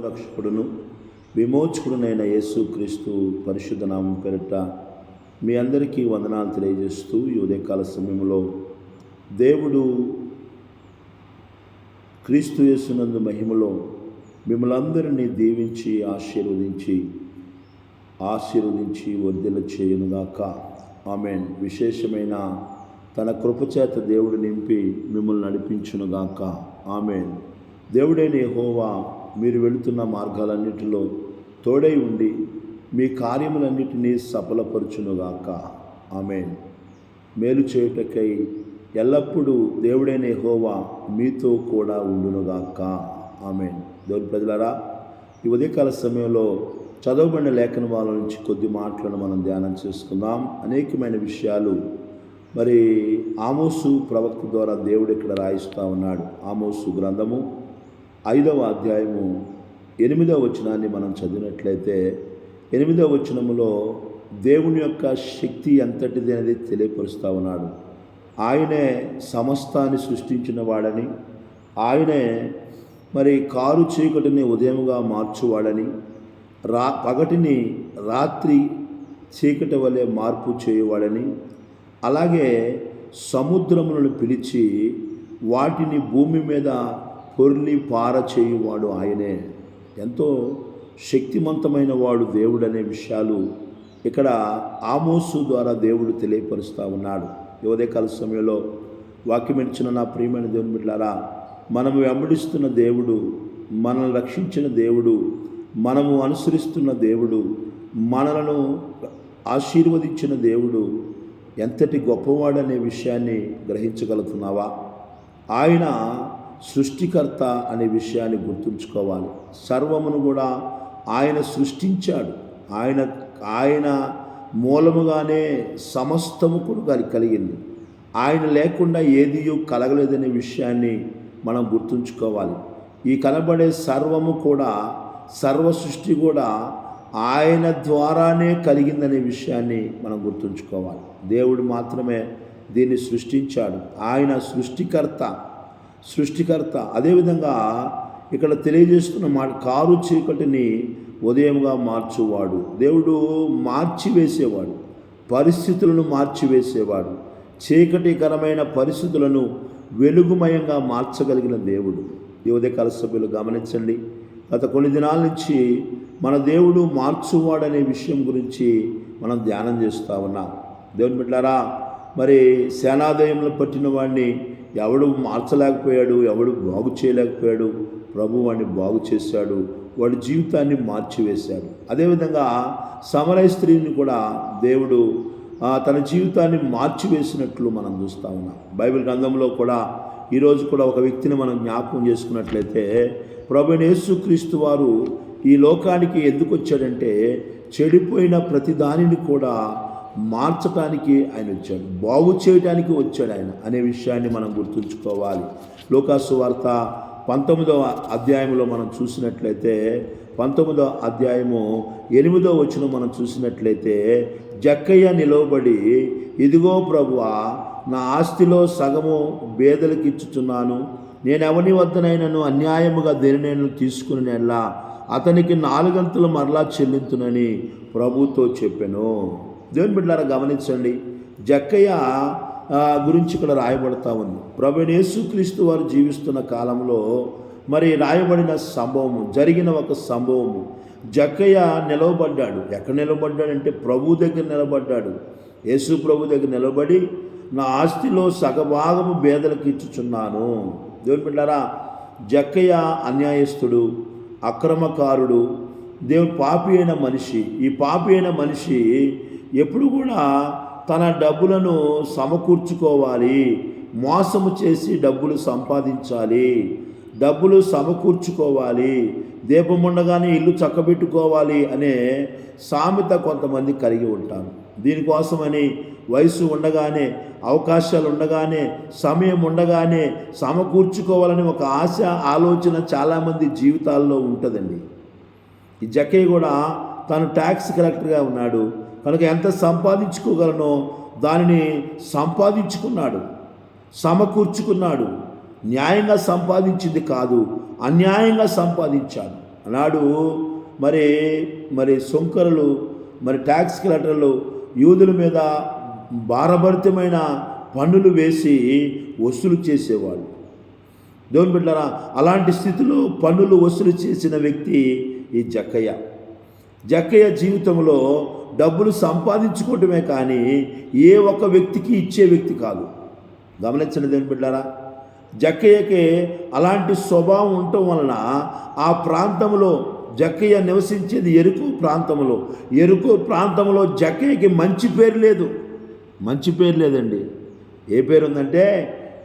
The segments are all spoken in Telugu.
రక్షకుడును విమోచకుడునైన యేసుక్రీస్తు పరిశుద్ధ నామం పేరిట మీ అందరికీ వందనాలు తెలియజేస్తూ ఈ ఉదయకాల సమయంలో దేవుడు క్రీస్తు యేసునందు మహిమలో మిమ్మల్ందరినీ దీవించి ఆశీర్వదించి వర్ధిల్ల చేయునుగాక. ఆమేన్. విశేషమైన తన కృపచేత దేవుడు నింపి మిమ్మల్ని నడిపించునుగాక. ఆమేన్. దేవుడైన యెహోవా మీరు వెళుతున్న మార్గాలన్నిటిలో తోడై ఉండి మీ కార్యములన్నిటినీ సఫలపరచునుగాక. ఆమేన్. మేలు చేయుటకై ఎల్లప్పుడూ దేవుడైన యెహోవా మీతో కూడా ఉండునుగాక. ఆమేన్. దేవుని ప్రజలారా, ఈ ఉదయకాల సమయంలో చదవబడిన లేఖన వాళ్ళ నుంచి కొద్ది మాటలను మనం ధ్యానం చేసుకుందాం. అనేకమైన విషయాలు మరి ఆమోసు ప్రవక్త ద్వారా దేవుడు ఇక్కడ రాయిస్తూ ఉన్నాడు. ఆమోసు గ్రంథము 5వ అధ్యాయము 8వ వచనాన్ని మనం చదివినట్లయితే 8వ వచనములో దేవుని యొక్క శక్తి ఎంతటిది అనేది తెలియపరుస్తూ ఉన్నాడు. ఆయనే సమస్తాన్ని సృష్టించిన వాడని, ఆయనే మరి కారు చీకటిని ఉదయముగా మార్చువాడని, పగటిని రాత్రి చీకటి వలె మార్పు చేయువాడని, అలాగే సముద్రములను పిలిచి వాటిని భూమి మీద పొర్లి పార చేయువాడు ఆయనే. ఎంతో శక్తివంతమైన వాడు దేవుడు అనే విషయాలు ఇక్కడ ఆమోసు ద్వారా దేవుడు తెలియపరుస్తూ ఉన్నాడు. ఈ ఉదయకాల సమయంలో వాక్యం ఇచ్చిన నా ప్రియమైన దేవుని బిడ్డలారా, మనము వెంబడిస్తున్న దేవుడు, మనల్ని రక్షించిన దేవుడు, మనము అనుసరిస్తున్న దేవుడు, మనలను ఆశీర్వదించిన దేవుడు ఎంతటి గొప్పవాడనే విషయాన్ని గ్రహించగలుగుతున్నావా? ఆయన సృష్టికర్త అనే విషయాన్ని గుర్తుంచుకోవాలి. సర్వమును కూడా ఆయన సృష్టించాడు. ఆయన మూలముగానే సమస్తము కూడా కలిగింది. ఆయన లేకుండా ఏదియూ కలగలేదనే విషయాన్ని మనం గుర్తుంచుకోవాలి. ఈ కనబడే సర్వము కూడా, సర్వ సృష్టి కూడా ఆయన ద్వారానే కలిగిందనే విషయాన్ని మనం గుర్తుంచుకోవాలి. దేవుడు మాత్రమే దీన్ని సృష్టించాడు. ఆయన సృష్టికర్త. అదేవిధంగా ఇక్కడ తెలియజేస్తున్న మాట, కారు చీకటిని ఉదయంగా మార్చువాడు. దేవుడు మార్చివేసేవాడు, పరిస్థితులను మార్చివేసేవాడు. చీకటికరమైన పరిస్థితులను వెలుగుమయంగా మార్చగలిగిన దేవుడు. ఈ ఉదయకాల సభ్యులు గమనించండి. గత కొన్ని దినాల నుంచి మన దేవుడు మార్చువాడనే విషయం గురించి మనం ధ్యానం చేస్తూ ఉన్నాం. దేవుని బిడ్డలారా, మరి సేనాదయంలో పట్టిన వాడిని ఎవడు మార్చలేకపోయాడు, ఎవడు బాగు చేయలేకపోయాడు. ప్రభు వాడిని బాగు చేశాడు, వాడి జీవితాన్ని మార్చివేశాడు. అదేవిధంగా సమరయ స్త్రీని కూడా దేవుడు తన జీవితాన్ని మార్చివేసినట్లు మనం చూస్తూ ఉన్నాం. బైబిల్ గ్రంథంలో కూడా ఈరోజు కూడా ఒక వ్యక్తిని మనం జ్ఞాపకం చేసుకున్నట్లయితే, ప్రభువైన యేసుక్రీస్తు వారు ఈ లోకానికి ఎందుకు వచ్చాడంటే, చెడిపోయిన ప్రతి దానిని కూడా మార్చడానికి ఆయన వచ్చాడు, బాగు చేయడానికి వచ్చాడు ఆయన అనే విషయాన్ని మనం గుర్తుంచుకోవాలి. లూకాసు వార్త 19వ అధ్యాయంలో మనం చూసినట్లయితే 19వ అధ్యాయము 8వ వచనం మనం చూసినట్లయితే, జక్కయ్య నిలవబడి, ఇదిగో ప్రభువా, నా ఆస్తిలో సగము బేదలకు ఇచ్చుచున్నాను. నేను ఎవని వద్దనైనను అన్యాయముగా దేనినైనా తీసుకుని నెల్లా అతనికి 4 గంతులు మరలా చెల్లించునని ప్రభుతో చెప్పాను. దేవుని బిడ్డలారా గమనించండి, జక్కయ్య గురించి ఇక్కడ రాయబడతా ఉంది. ప్రభువైన యేసుక్రీస్తు వారు జీవిస్తున్న కాలంలో మరి రాయబడిన సంభవము, జరిగిన ఒక సంభవము. జక్కయ్య నిలవబడ్డాడు. ఎక్కడ నిలబడ్డాడంటే ప్రభు దగ్గర నిలబడ్డాడు. యేసు ప్రభు దగ్గర నిలబడి, నా ఆస్తిలో సగభాగము బేదలకు ఇచ్చుచున్నాను. దేవుని బిడ్డలారా, జక్కయ్య అన్యాయస్తుడు, అక్రమకారుడు, దేవుని పాపి అయిన మనిషి. ఈ పాపి అయిన మనిషి ఎప్పుడు కూడా తన డబ్బులను సమకూర్చుకోవాలి, మోసము చేసి డబ్బులు సంపాదించాలి, డబ్బులు సమకూర్చుకోవాలి, దీపం ఉండగానే ఇల్లు చక్కబెట్టుకోవాలి అనే సామెత కొంతమంది కలిగి ఉంటారు. దీనికోసమని వయసు ఉండగానే, అవకాశాలు ఉండగానే, సమయం ఉండగానే సమకూర్చుకోవాలని ఒక ఆశ, ఆలోచన చాలామంది జీవితాల్లో ఉంటుందండి. ఈ జక్కయ్య కూడా తను ట్యాక్స్ కలెక్టర్గా ఉన్నాడు కనుక ఎంత సంపాదించుకోగలనో దానిని సంపాదించుకున్నాడు, సమకూర్చుకున్నాడు. న్యాయంగా సంపాదించింది కాదు, అన్యాయంగా సంపాదించాడు. ఆనాడు మరి మరి సుంకరులు, మరి ట్యాక్స్ కలెక్టర్లు యూదుల మీద భారభరితమైన పన్నులు వేసి వసూలు చేసేవాళ్ళు. దేవుని బిడ్డలారా, అలాంటి స్థితిలో పన్నులు వసూలు చేసిన వ్యక్తి ఈ జక్కయ్య జీవితంలో డబ్బులు సంపాదించుకోవటమే కానీ ఏ ఒక్క వ్యక్తికి ఇచ్చే వ్యక్తి కాదు. గమనించండి దేవుని బిడ్డలారా, జక్కయ్యకి అలాంటి స్వభావం ఉండటం వలన ఆ ప్రాంతంలో, జక్కయ్య నివసించేది ఎరుకో ప్రాంతంలో జక్కయ్యకి మంచి పేరు లేదండి. ఏ పేరు ఉందంటే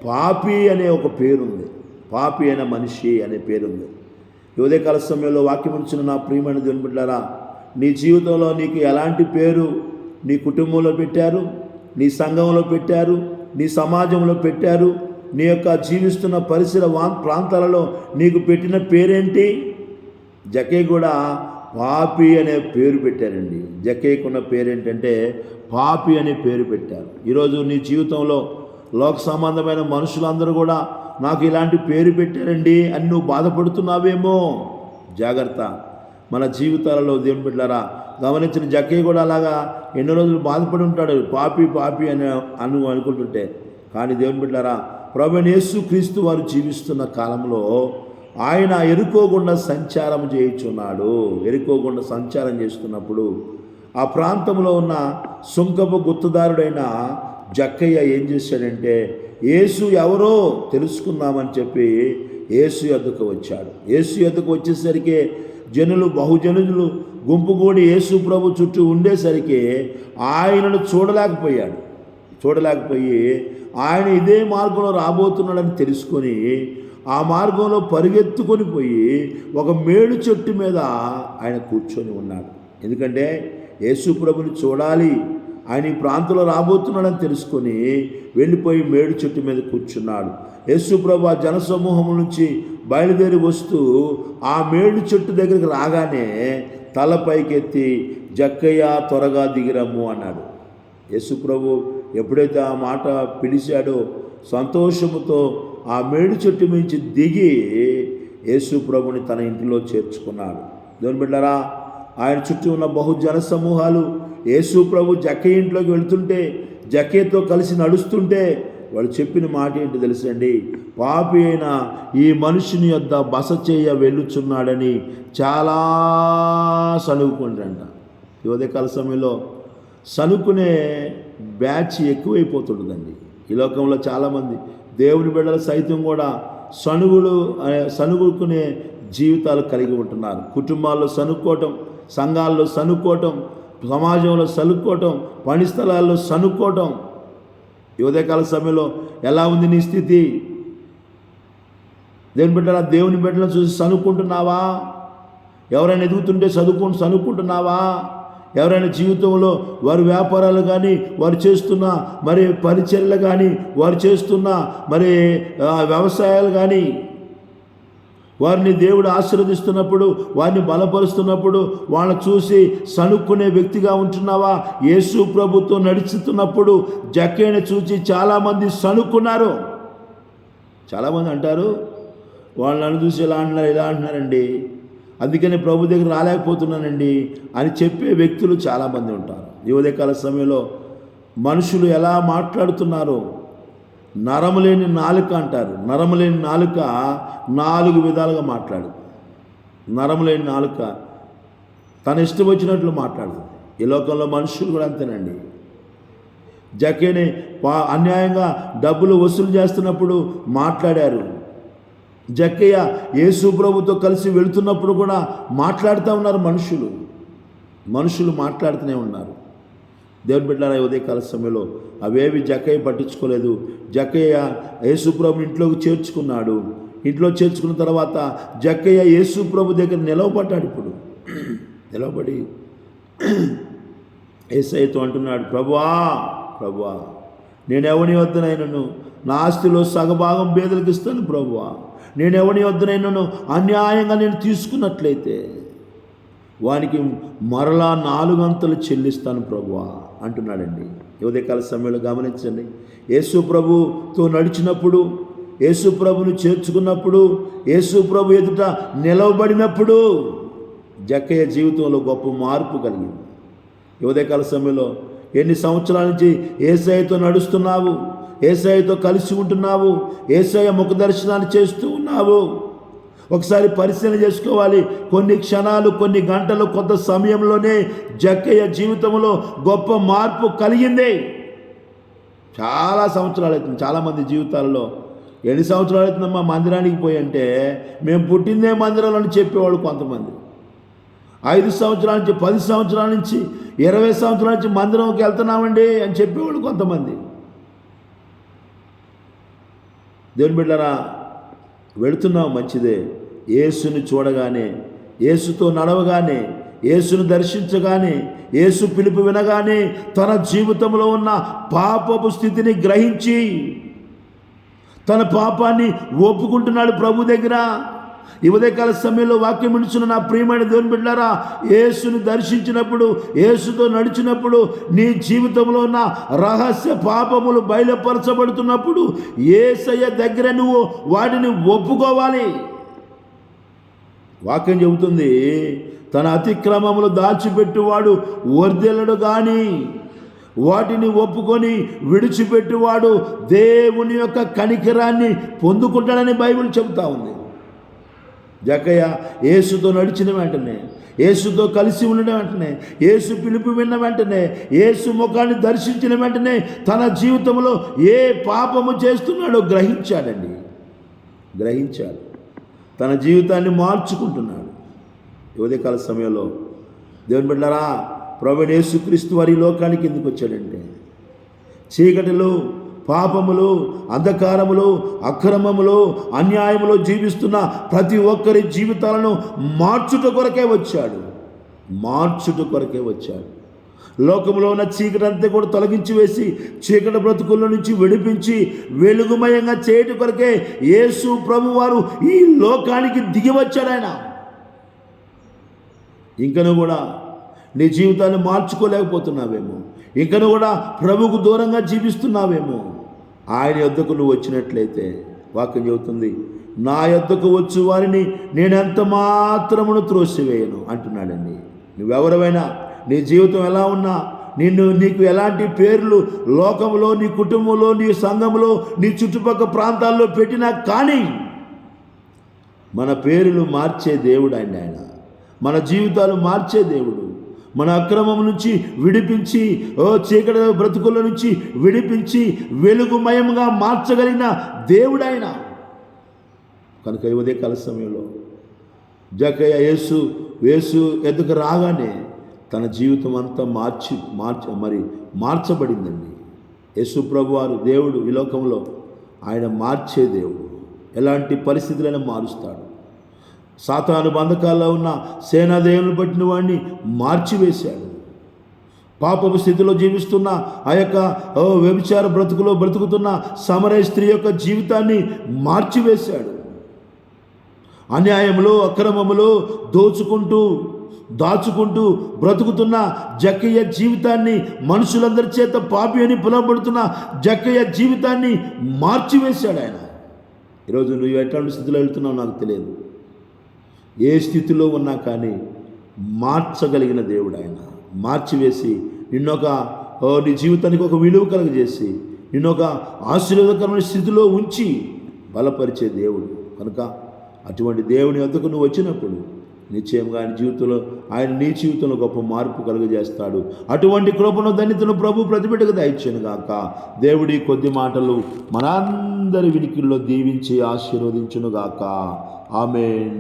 పాపి అనే ఒక పేరుంది. పాపి అయిన మనిషి అనే పేరుంది. ఈ ఉదయకాల సమయంలో వాక్యం ఇచ్చిన నా ప్రియమైన దేవుని బిడ్డలారా, నీ జీవితంలో నీకు ఎలాంటి పేరు నీ కుటుంబంలో పెట్టారు, నీ సంఘంలో పెట్టారు, నీ సమాజంలో పెట్టారు, నీ యొక్క జీవిస్తున్న పరిసర ప్రాంతాలలో నీకు పెట్టిన పేరేంటి? జక్కయ్య కూడా పాపి అనే పేరు పెట్టారండి. జక్కయ్యకున్న పేరేంటంటే పాపి అనే పేరు పెట్టారు. ఈరోజు నీ జీవితంలో లోక సంబంధమైన మనుషులందరూ కూడా నాకు ఇలాంటి పేరు పెట్టారండి అని నువ్వు బాధపడుతున్నావేమో. జాగ్రత్త. మన జీవితాలలో దేవుని బిడ్డలారా, గమనించిన జక్కయ్య కూడా అలాగా ఎన్నో రోజులు బాధపడి ఉంటాడు, పాపి అని అనుకుంటుంటే. కానీ దేవుని బిడ్డలారా, ప్రభువైన యేసుక్రీస్తు వారు జీవిస్తున్న కాలంలో ఆయన ఎరుకోకుండా సంచారం చేయుచున్నాడు. ఎరుకోకుండా సంచారం చేస్తున్నప్పుడు ఆ ప్రాంతంలో ఉన్న సుంకపు గుత్తదారుడైన జక్కయ్య ఏం చేశాడంటే, యేసు ఎవరో తెలుసుకుందామని చెప్పి యేసు యొద్దకు వచ్చాడు. యేసు యొద్దకు వచ్చేసరికి బహుజనులు గుంపుగూడి యేసు ప్రభు చుట్టూ ఉండేసరికి ఆయనను చూడలేకపోయి ఆయన ఇదే మార్గంలో రాబోతున్నాడని తెలుసుకొని ఆ మార్గంలో పరిగెత్తుకొని పోయి ఒక మేడు చెట్టు మీద ఆయన కూర్చొని ఉన్నాడు. ఎందుకంటే యేసు ప్రభుని చూడాలి, ఆయన ఈ ప్రాంతంలో రాబోతున్నాడని తెలుసుకొని వెళ్ళిపోయి మేడు చెట్టు మీద కూర్చున్నాడు. యేసు ప్రభు ఆ జనసమూహం నుంచి బయలుదేరి వస్తూ ఆ మేడు చెట్టు దగ్గరికి రాగానే తల పైకెత్తి, జక్కయ్య త్వరగా దిగిరమ్ము అన్నాడు. యేసు ప్రభు ఎప్పుడైతే ఆ మాట పిలిచాడో సంతోషముతో ఆ మేడు చెట్టు నుంచి దిగి యేసు ప్రభుని తన ఇంటిలో చేర్చుకున్నాడు. దేవుని బిడ్డలారా, ఆయన చుట్టూ ఉన్న బహుజన సమూహాలు యేసు ప్రభు జక్కయ్య ఇంట్లోకి వెళుతుంటే, జక్కయ్యతో కలిసి నడుస్తుంటే వాళ్ళు చెప్పిన మాట ఏంటి తెలుసండి? పాపి అయిన ఈ మనుషుని యొద్ద బస చేయ వెళ్ళుచున్నాడని చాలా సనుగుకుంటారంట. ఈ ఉదయకాల సమయంలో సనుకునే బ్యాచ్ ఎక్కువైపోతుంటుందండి. ఈ లోకంలో చాలామంది దేవుని బిడ్డలు సైతం కూడా సనుగుకునే జీవితాలు కలిగి ఉంటున్నారు. కుటుంబాల్లో సనుక్కోవటం, సంఘాల్లో సనుక్కోవటం, సమాజంలో సనుక్కోవటం, పని స్థలాల్లో సనుక్కోవటం. ఈ ఉదయకాల సమయంలో ఎలా ఉంది నీ స్థితి? దేవుని బిడ్డలను చూసి సనుక్కుంటున్నావా? ఎవరైనా ఎదుగుతుంటే సనుక్కుంటున్నావా? ఎవరైనా జీవితంలో వారి వ్యాపారాలు కానీ, వారు చేస్తున్న మరి పరిచర్యలు కానీ, వారు చేస్తున్న మరి వ్యవసాయాలు కానీ, వారిని దేవుడు ఆశీర్వదిస్తున్నప్పుడు, వారిని బలపరుస్తున్నప్పుడు వాళ్ళని చూసి సనుక్కునే వ్యక్తిగా ఉంటున్నావా? యేసు ప్రభుతో నడుస్తున్నప్పుడు జక్కయ్యని చూసి చాలామంది సనుక్కున్నారు. చాలామంది అంటారు, వాళ్ళని చూసి ఇలా అంటున్నారండి, అందుకని ప్రభు దగ్గర రాలేకపోతున్నానండి అని చెప్పే వ్యక్తులు చాలామంది ఉంటారు. ఈ ఉదయకాల సమయంలో మనుషులు ఎలా మాట్లాడుతున్నారో, నరము లేని నాలుక అంటారు. నరము లేని నాలుక 4 విధాలుగా మాట్లాడు. నరము లేని నాలుక తన ఇష్టం వచ్చినట్లు మాట్లాడుతుంది. ఈ లోకంలో మనుషులు కూడా అంతేనండి. జక్కయ్యని అన్యాయంగా డబ్బులు వసూలు చేస్తున్నప్పుడు మాట్లాడారు. జక్కయ్య యేసు ప్రభుతో కలిసి వెళుతున్నప్పుడు కూడా మాట్లాడుతూ ఉన్నారు. మనుషులు మాట్లాడుతూనే ఉన్నారు. దేవుని బిడ్డలారా, ఉదయకాల సమయంలో అవేవి జక్కయ్య పట్టించుకోలేదు. జక్కయ్య యేసు ప్రభుని ఇంట్లోకి చేర్చుకున్నాడు. ఇంట్లో చేర్చుకున్న తర్వాత జక్కయ్య యేసు ప్రభు దగ్గర నిలవబడ్డాడు. ఇప్పుడు నిలవబడి యేసయ్యతో అంటున్నాడు, ప్రభువా నేనెవని వద్దనైనను నా ఆస్తిలో సగభాగం పేదలకు ఇస్తాను. ప్రభువా నేనెవని వద్దనైనను అన్యాయంగా నేను తీసుకున్నట్లయితే వానికి మరలా 4 అంతలు చెల్లిస్తాను ప్రభువా అంటున్నాడండి. ఉదయకాల సమయంలో గమనించండి, యేసు ప్రభుతో నడిచినప్పుడు యేసు ప్రభుని చేర్చుకున్నప్పుడు, యేసు ప్రభు ఎదుట నిలవబడినప్పుడు జక్కయ్య జీవితంలో గొప్ప మార్పు కలిగింది. ఈ ఉదయకాల సమయంలో ఎన్ని సంవత్సరాల నుంచి యేసయ్యతో నడుస్తున్నావు, యేసయ్యతో కలిసి ఉంటున్నావు, యేసయ్య ముఖ దర్శనాన్ని చేస్తూ ఉన్నావు. ఒకసారి పరిశీలన చేసుకోవాలి. కొన్ని క్షణాలు, కొన్ని గంటలు, కొంత సమయంలోనే జక్కయ్య జీవితంలో గొప్ప మార్పు కలిగింది. చాలా సంవత్సరాలు అవుతుంది. చాలామంది జీవితాల్లో ఎన్ని సంవత్సరాలు అవుతుందమ్మా మందిరానికి పోయి అంటే, మేము పుట్టిందే మందిరంలో అని చెప్పేవాళ్ళు కొంతమంది. 5 సంవత్సరాల నుంచి, 10 సంవత్సరాల నుంచి, 20 సంవత్సరాల నుంచి మందిరంకి వెళ్తున్నామండి అని చెప్పేవాళ్ళు కొంతమంది. దేవుని బిడ్డలారా, వెళుతున్నాం మంచిదే. యేసుని చూడగానే, యేసుతో నడవగానే, యేసును దర్శించగానే, యేసు పిలుపు వినగానే తన జీవితంలో ఉన్న పాపపు స్థితిని గ్రహించి తన పాపాన్ని ఒప్పుకుంటున్నాడు ప్రభు దగ్గర. ఈ ఉదయకాల సమయంలో వాక్యం వినుచున్న నా ప్రియమైన దేవుని బిడ్డలారా, యేసును దర్శించినప్పుడు, యేసుతో నడిచినప్పుడు, నీ జీవితంలో ఉన్న రహస్య పాపములు బయలుపరచబడుతున్నప్పుడు యేసయ్య దగ్గర నువ్వు వాటిని ఒప్పుకోవాలి. వాక్యం చెబుతుంది, తన అతిక్రమములు దాచిపెట్టువాడు వర్ధిల్లడు కానీ వాటిని ఒప్పుకొని విడిచిపెట్టువాడు దేవుని యొక్క కనికరాన్ని పొందుకుంటాడని బైబిల్ చెబుతా ఉంది. జక్కయ్య యేసుతో నడిచిన వెంటనే, యేసుతో కలిసి ఉన్న వెంటనే, యేసు పిలుపు విన్న వెంటనే, యేసు ముఖాన్ని దర్శించిన వెంటనే తన జీవితంలో ఏ పాపము చేస్తున్నాడో గ్రహించాడు. తన జీవితాన్ని మార్చుకుంటున్నాడు. ఉదయకాల సమయంలో దేవుని బిడ్డలారా, ప్రభువైన యేసుక్రీస్తు వారి లోకానికి ఎందుకు వచ్చాడంటే, చీకటిలో, పాపములు, అంధకారములు, అక్రమములు, అన్యాయములు జీవిస్తున్న ప్రతి ఒక్కరి జీవితాలను మార్చుట కొరకే వచ్చాడు. లోకంలో ఉన్న చీకటంతా కూడా తొలగించి వేసి చీకటి బ్రతుకుల నుంచి విడిపించి వెలుగుమయంగా చేయట కొరకే యేసు ప్రభు వారు ఈ లోకానికి దిగి వచ్చాడు. ఆయన ఇంకను కూడా నీ జీవితాన్ని మార్చుకోలేకపోతున్నావేమో, ఇంకను కూడా ప్రభువుకు దూరంగా జీవిస్తున్నావేమో. ఆయన యొద్దకు నువ్వు వచ్చినట్లయితే వాక్యం చెబుతుంది, నా యొద్దకు వచ్చు వారిని నేను ఎంత మాత్రమును త్రోసివేయను అంటున్నాడండి. నువ్వెవరైనా, నీ జీవితం ఎలా ఉన్నా, నీకు ఎలాంటి పేర్లు లోకంలో, నీ కుటుంబంలో, నీ సంఘంలో, నీ చుట్టుపక్కల ప్రాంతాల్లో పెట్టినా కానీ మన పేర్లు మార్చే దేవుడు ఆయన. మన జీవితాలు మార్చే దేవుడు. మన అక్రమం నుంచి విడిపించి, చీకటి బ్రతుకుల నుంచి విడిపించి వెలుగుమయంగా మార్చగలిగిన దేవుడు ఆయన. కనుక ఈ ఉదయకాల సమయంలో జక్కయ్య యేసు ఎదుగు రాగానే తన జీవితం అంతా మార్చబడిందండి. యేసు ప్రభువారు దేవుడు, ఈ లోకంలో ఆయన మార్చే దేవుడు. ఎలాంటి పరిస్థితులైనా మారుస్తాడు. సాతాను బంధకాల్లో ఉన్న సేనాదేవులను పట్టిన వాడిని మార్చివేశాడు. పాపపు స్థితిలో జీవిస్తున్న ఆ యొక్క వ్యభిచార బ్రతుకులో బ్రతుకుతున్న సమరయ స్త్రీ యొక్క జీవితాన్ని మార్చివేశాడు. అన్యాయములు, అక్రమములు దాచుకుంటూ బ్రతుకుతున్న జక్కయ్య జీవితాన్ని, మనుషులందరి చేత పాపి అని పిలువబడుతున్న జక్కయ్య జీవితాన్ని మార్చివేశాడు ఆయన. ఈరోజు నువ్వు ఎట్లాంటి స్థితిలో వెళ్తున్నావు నాకు తెలియదు. ఏ స్థితిలో ఉన్నా కానీ మార్చగలిగిన దేవుడు ఆయన. మార్చివేసి నీ జీవితానికి ఒక విలువ కలుగజేసి నిన్నొక ఆశీర్వాదకరమైన స్థితిలో ఉంచి బలపరిచే దేవుడు. కనుక అటువంటి దేవుని వద్దకు నువ్వు వచ్చినప్పుడు నిశ్చయంగా ఆయన నీ జీవితంలో గొప్ప మార్పు కలుగజేస్తాడు. అటువంటి కృపను, ధన్యతను ప్రభు ప్రతిబిడ్డకు దయచేయను గాక. దేవుడి కొద్ది మాటలు మనందరి వినికిల్లో దీవించి ఆశీర్వదించును గాక. ఆమేన్.